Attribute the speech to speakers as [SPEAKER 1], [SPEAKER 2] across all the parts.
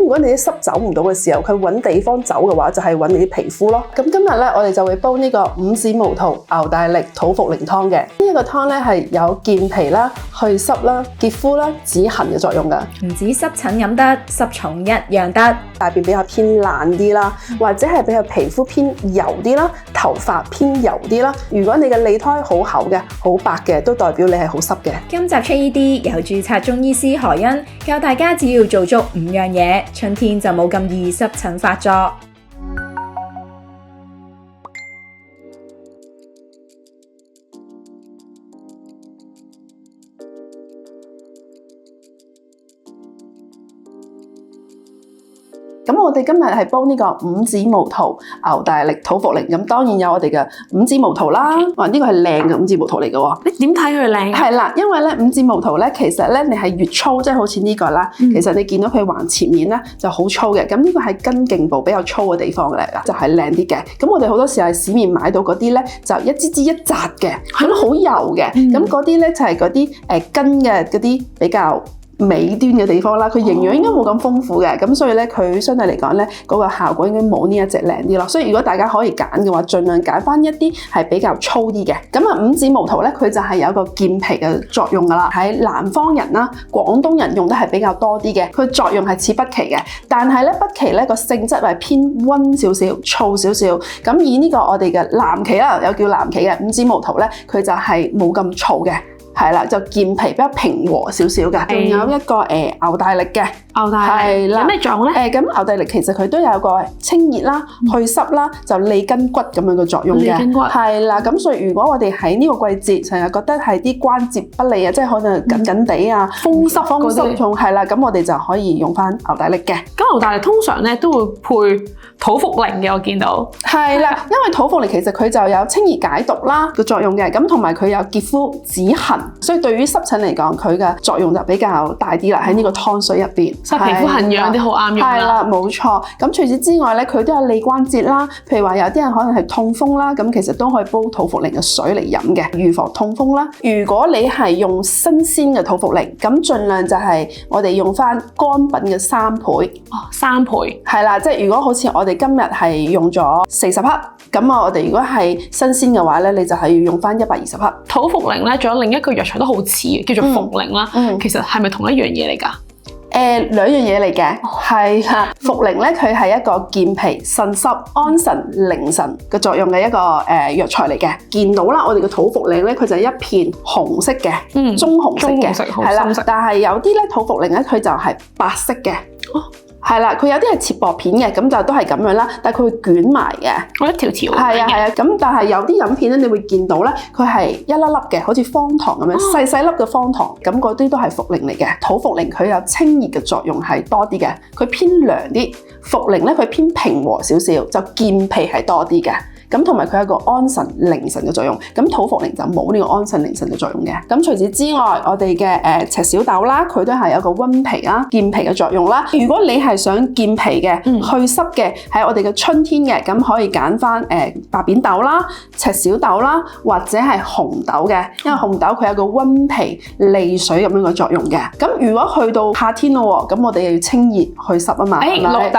[SPEAKER 1] 如果你啲濕走唔到嘅時候，佢揾地方走嘅話，就係揾你啲皮膚咯。咁今日咧，我哋就會煲呢個五指毛桃牛大力土茯苓湯嘅。呢一個湯咧係有健脾啦、去濕啦、潔膚啦、止痕嘅作用㗎。
[SPEAKER 2] 唔止濕疹飲得，濕重一樣得。
[SPEAKER 1] 大便比較偏爛啲啦，或者係比較皮膚偏油啲啦，頭髮偏油啲啦。如果你嘅脷苔好厚嘅、好白嘅，都代表你係好濕嘅。
[SPEAKER 2] 今集出 ED 由註冊中醫師何欣教大家，只要做足5樣嘢，春天就冇咁易濕疹發作。
[SPEAKER 1] 咁我哋今日係煲呢個五指毛桃牛大力土茯苓，咁當然有我哋嘅五指毛桃啦。哇，呢個係靚嘅五指毛桃嚟嘅喎。
[SPEAKER 3] 你點睇佢靚？
[SPEAKER 1] 係啦，因為咧五指毛桃咧，其實咧你係越粗，即係好似呢個啦。其實你見到佢橫前面咧就好粗嘅，咁呢個係根莖部比較粗嘅地方嚟啦，就係靚啲嘅。咁我哋好多時候喺市面買到嗰啲咧，就一支支一紮嘅，咁好油嘅。咁嗰啲咧就係嗰啲根嘅嗰啲比較尾端嘅地方啦，佢營養應該冇咁豐富嘅，咁所以咧佢相對嚟講咧嗰個效果應該冇呢一隻靚啲咯。所以如果大家可以揀嘅話，盡量揀翻一啲係比較粗啲嘅。咁啊五指毛桃咧，佢就係有一個健脾嘅作用噶啦。喺南方人啦、廣東人用得係比較多啲嘅，佢作用係似北芪嘅，但係咧北芪咧個性質係偏溫少少、燥少少。咁以呢個我哋嘅南芪啦，有叫南芪嘅五指毛桃咧，佢就係冇咁燥嘅。係啦，就健脾比較平和少少嘅，仲有一個牛大力嘅。
[SPEAKER 3] 牛大力有咩作用咧？
[SPEAKER 1] 咁牛大力其實佢都有個清熱啦、去濕啦、就利筋骨咁樣嘅作用嘅。
[SPEAKER 3] 利筋骨
[SPEAKER 1] 係啦，咁所以如果我哋喺呢個季節成日覺得係啲關節不利啊，即係可能緊緊地啊、風濕重係啦，咁我哋就可以用翻牛大力嘅。
[SPEAKER 3] 咁牛大力通常咧都會配土茯苓嘅，我見到。
[SPEAKER 1] 係啦，因為土茯苓其實佢就有清熱解毒啦嘅作用嘅，咁同埋佢有潔膚止痕，所以對於濕疹嚟講，佢嘅作用就比較大啲啦。喺呢個湯水入邊，
[SPEAKER 3] 即係皮膚痕癢啲好啱用啦。
[SPEAKER 1] 係啦，冇錯。咁除此之外咧，佢都有利關節啦。譬如話有啲人可能係痛風啦，咁其實都可以煲土茯苓嘅水嚟飲嘅，預防痛風啦。如果你係用新鮮嘅土茯苓，咁盡量就係我哋用翻乾品嘅3倍。
[SPEAKER 3] 哦，3倍。
[SPEAKER 1] 係啦，即係如果好似我哋今日係用咗40克，咁我哋如果係新鮮嘅話咧，你就係要用翻120克。
[SPEAKER 3] 土茯苓咧，仲有另一個藥材都好似嘅，叫做茯苓啦。其實係咪同一樣嘢嚟㗎？
[SPEAKER 1] 兩樣嘢嚟嘅，係啦。茯苓咧，佢係一個健脾腎濕、安神寧神嘅作用嘅一個藥材嚟嘅。見到啦，我哋嘅土茯苓咧，佢就係一片紅色嘅，棕紅色嘅，係啦。但係有啲咧土茯苓咧，佢就係白色嘅。係啦，佢有啲係切薄片嘅，咁就都係咁樣啦。但係佢會捲埋嘅，
[SPEAKER 3] 我一條條。
[SPEAKER 1] 係啊，咁但係有啲飲片咧，你會見到咧，佢係一粒粒嘅，好似方糖咁樣，細細粒嘅方糖。咁嗰啲都係茯苓嚟嘅。土茯苓佢有清熱嘅作用係多啲嘅，佢偏涼啲。茯苓咧佢偏平和少少，就健脾係多啲嘅。咁同埋佢有個安神寧神嘅作用，咁土茯苓就冇呢個安神寧神嘅作用嘅。咁除此之外，我哋嘅赤小豆啦，佢都係有個溫脾啦、健脾嘅作用啦。如果你係想健脾嘅、去濕嘅，喺我哋嘅春天嘅，咁可以揀翻白扁豆啦、赤小豆啦，或者係紅豆嘅，因為紅豆佢有個溫脾利水咁樣嘅作用嘅。咁如果去到夏天咯，咁我哋又要清熱去濕啊嘛。
[SPEAKER 3] 綠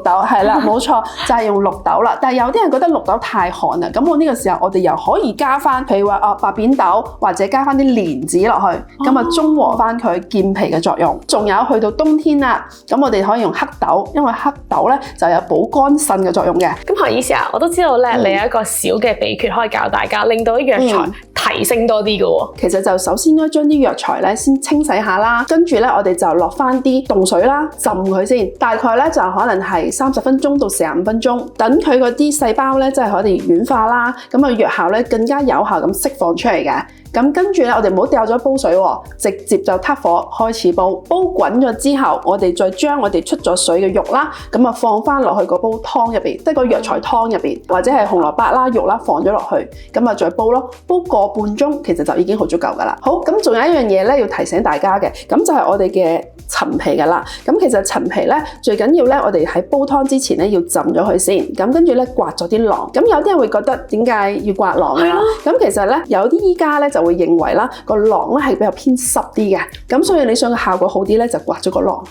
[SPEAKER 3] 豆
[SPEAKER 1] 係啦，冇錯，就係用綠豆啦。但係有啲人覺得綠豆太寒啦，咁我呢個時候我哋又可以加翻，譬如話白扁豆或者加翻啲蓮子落去，咁啊中和翻佢健脾嘅作用。仲有去到冬天啦，咁我哋可以用黑豆，因為黑豆咧就有補肝腎嘅作用嘅。
[SPEAKER 3] 咁何醫師啊，我都知道咧，你有一個小嘅秘訣可以教大家，令到啲藥材提升多啲嘅喎。
[SPEAKER 1] 其實就首先應該將啲藥材咧先清洗下啦，跟住咧我哋就落翻啲凍水啦，浸佢先，大概咧就可能係30分鐘到45分鐘，等佢嗰啲細胞咧即係我哋軟化啦，咁啊藥效咧更加有效咁釋放出嚟嘅。咁跟住咧，我哋唔好掉咗煲水喎，直接就撻火開始煲。煲滾咗之後，我哋再將我哋出咗水嘅肉啦，咁啊放翻落去個煲湯入邊，即係個藥材湯入邊，或者係紅蘿蔔啦、肉啦放咗落去，咁啊再煲咯，煲個半鐘，其實就已經好足夠噶啦。好，咁仲有一樣嘢咧要提醒大家嘅，咁就係我哋嘅陳皮噶啦。咁其實陳皮咧最緊要咧，我哋喺煲湯之前咧要浸咗佢先，咁跟住咧刮咗啲囊。咁有啲人會覺得點解要刮囊啊？咁其實咧有啲醫家咧就會認為啦，個囊咧係比較偏濕啲嘅，咁所以你想個效果好啲咧，就刮咗個囊。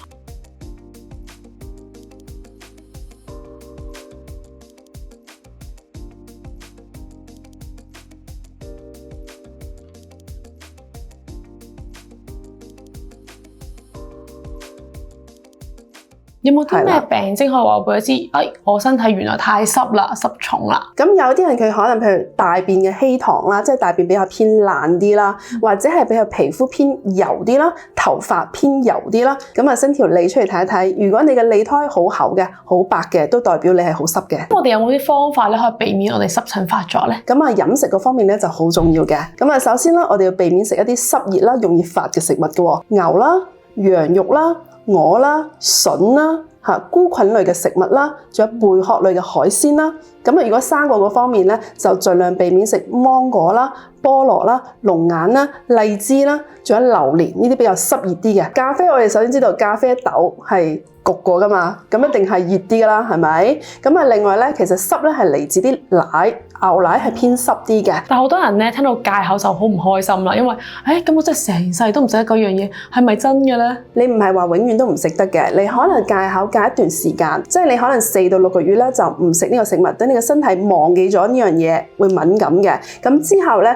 [SPEAKER 3] 有冇啲咩病徵可以話俾佢知？我身體原來太濕啦，濕重啦。
[SPEAKER 1] 咁有啲人佢可能譬如大便嘅稀糖啦，即係大便比較偏爛啲啦，或者係比較皮膚偏油啲啦，頭髮偏油啲啦。咁啊伸條脷出嚟睇一睇，如果你嘅脷苔好厚嘅、好白嘅，都代表你係好濕嘅。
[SPEAKER 3] 我哋有冇啲方法咧可以避免我哋濕疹發作咧？
[SPEAKER 1] 咁啊飲食嗰方面咧就好重要嘅。咁啊首先啦，我哋要避免食一啲濕熱啦、容易發嘅食物嘅，牛啦、羊肉啦、鵝啦、筍啦。菇菌類嘅食物啦，仲有貝殼類嘅海鮮啦。咁如果生果嗰方面咧，就盡量避免食芒果啦、菠蘿啦、龍眼啦、荔枝啦，仲有榴蓮呢啲比較濕熱啲嘅。咖啡我哋首先知道咖啡豆係焗過噶嘛，咁一定係熱啲噶啦，係咪？咁啊另外咧，其實濕咧係嚟自啲奶。牛奶係偏濕啲嘅，
[SPEAKER 3] 但好多人咧聽到戒口就好唔開心啦，因為咁我真係成世都唔食得嗰樣嘢，係咪真嘅咧？
[SPEAKER 1] 你唔係話永遠都唔食得嘅，你可能戒口戒一段時間，即係你可能4到6個月咧就唔食呢個食物，等你嘅身體忘記咗呢樣嘢會敏感嘅，咁之後咧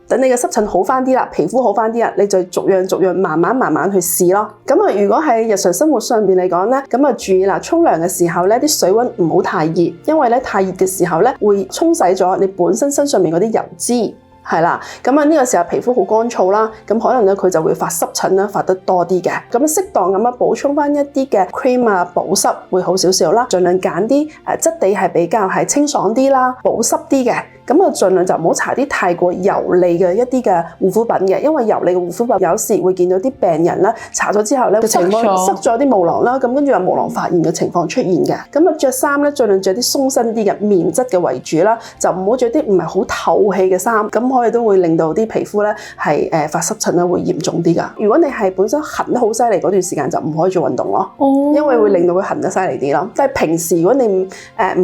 [SPEAKER 1] 等你嘅濕疹好翻啲啦，皮膚好翻啲啦，你就逐樣慢慢去試咯。咁啊，如果喺日常生活上邊嚟講咧，咁啊注意啦，沖涼嘅時候咧啲水溫唔好太熱，因為咧太熱嘅時候咧會沖洗咗你本身身上面嗰啲油脂。係啦，咁啊呢個時候皮膚好乾燥啦，咁可能咧佢就會發濕疹啦，發得多啲嘅。咁適當咁樣補充翻一啲嘅 cream 啊，保濕會好少少啦。盡量揀啲質地係比較係清爽啲啦，保濕啲嘅。咁啊盡量就唔好搽啲太過油膩嘅一啲嘅護膚品嘅，因為油膩嘅護膚品有時會見到啲病人啦搽咗之後咧情況塞咗啲毛囊啦，咁跟住有毛囊發炎嘅情況出現嘅。咁啊着衫咧盡量着啲鬆身啲嘅棉質嘅為主啦，就唔好着啲唔係好透氣嘅衫，咁可以都會令到啲皮膚咧係發濕疹咧會嚴重啲噶。如果你係本身痕得好犀利嗰段時間就唔可以做運動咯，因為會令到佢痕得犀利啲咯。即係平時如果你唔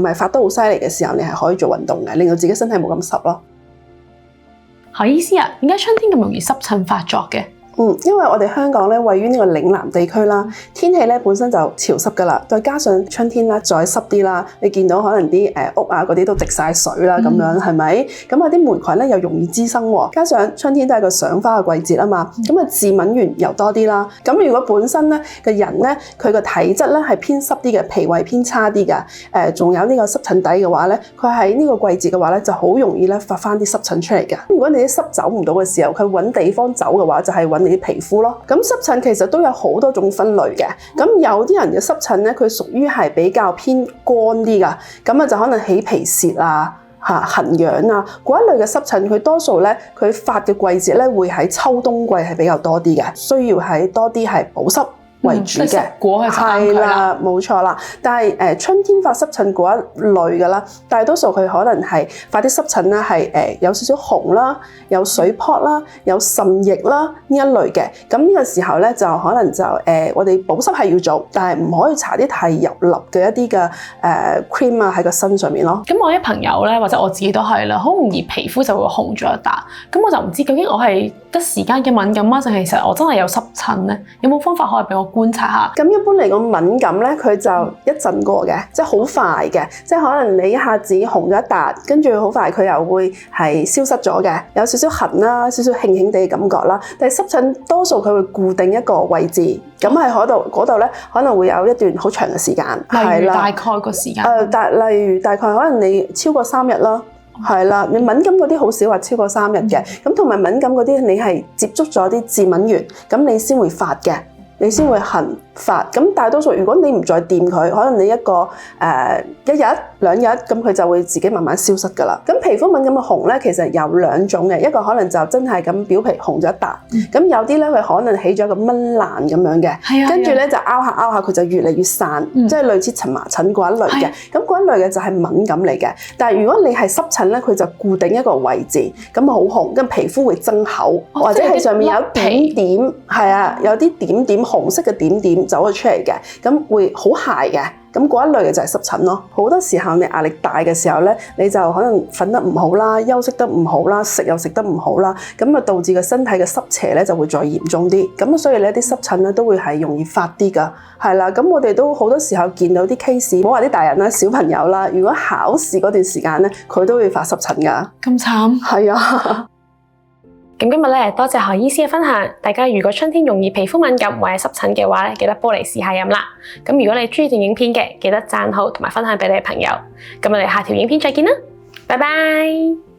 [SPEAKER 1] 係發得好犀利嘅時候，你係可以做運動嘅，令到自己身體冇咁濕咯。
[SPEAKER 3] 何醫師啊，點解春天咁容易濕疹發作嘅？
[SPEAKER 1] 因為我哋香港咧位於呢個嶺南地區啦，天氣咧本身就潮濕噶啦，再加上春天啦再濕啲啦，你見到可能啲屋啊嗰啲都積晒水啦咁樣，係咪？咁啊啲霉菌咧又容易滋生喎，加上春天都係個賞花嘅季節啊嘛，咁啊致敏原又多啲啦。咁如果本身咧個人咧佢個體質咧係偏濕啲嘅，脾胃偏差啲嘅，仲有呢個濕疹底嘅話咧，佢喺呢個季節嘅話咧就好容易咧發翻啲濕疹出嚟嘅。如果你啲濕走唔到嘅時候，佢揾地方走嘅話，就係揾你啲皮膚咯。咁濕疹其實都有好多種分類嘅。咁有啲人嘅濕疹咧，佢屬於係比較偏乾啲噶，咁啊就可能起皮屑啊、痕癢啊嗰一類嘅濕疹，佢多數咧佢發嘅季節咧會喺秋冬季係比較多啲嘅，需要係多啲係保濕為主嘅，係啦，冇錯啦。但係春天發濕疹嗰一類嘅啦，大多數佢可能係發啲濕疹啦，係有少少紅啦，有水泡啦，有滲液啦呢一類嘅。咁呢個時候咧就可能就我哋保濕係要做，但係唔可以搽啲太油膩嘅一啲嘅cream 啊喺個身上面咯。
[SPEAKER 3] 咁我啲朋友咧或者我自己都係啦，好容易皮膚就會紅咗一笪。咁我就唔知究竟我係得時間嘅敏感啊，定係其實我真係有濕疹咧？有冇方法可以俾我觀察下？
[SPEAKER 1] 咁一般嚟講敏感咧，佢就一陣過嘅，即係好快嘅，即係可能你一下子紅咗一笪，跟住好快佢又會係消失咗嘅，有少少痕啦，少少興興地嘅感覺啦。但係濕疹多數佢會固定一個位置，咁喺嗰度咧可能會有一段好長嘅時間，
[SPEAKER 3] 例如大概個時間。
[SPEAKER 1] 例如大概可能你超過3日啦。係啦，你敏感嗰啲好少話超過3日嘅，咁同埋敏感嗰啲你係接觸咗啲致敏原，咁你先會發嘅，你先會痕發。咁大多數如果你唔再掂佢，可能你一個1日2日，咁佢就會自己慢慢消失㗎啦。咁皮膚敏感嘅紅咧，其實有2種嘅，一個可能就真係咁表皮紅咗一笪，咁有啲咧佢可能起咗個蚊爛咁樣嘅，跟住咧就拗下佢就越嚟越散，即係類似蕁麻疹嗰一類嘅。咁嗰一類嘅就係敏感嚟嘅。但係如果你係濕疹咧，佢就固定一個位置，咁好紅，跟皮膚會增厚，或者係上面有點點，係啊，有啲點點紅色嘅點點走咗出嚟嘅，咁會好鞋嘅。咁嗰一類嘅就係濕疹咯。好多時候你壓力大嘅時候咧，你就可能瞓得唔好啦，休息得唔好啦，食又食得唔好啦，咁啊導致個身體嘅濕邪咧就會再嚴重啲。咁所以咧啲濕疹咧都會係容易發啲㗎，係啦。咁我哋都好多時候見到啲 case，唔好話啲大人啦，小朋友啦，如果考試嗰段時間咧，佢都會發濕疹㗎。
[SPEAKER 3] 咁慘？
[SPEAKER 1] 係啊。
[SPEAKER 3] 咁今日咧，多謝何醫師嘅分享。大家如果春天容易皮膚敏感或者濕疹嘅話咧，記得煲嚟試下飲啦。咁如果你中意段影片嘅，記得讚好同埋分享俾你嘅朋友。咁我哋下條影片再見啦，拜拜。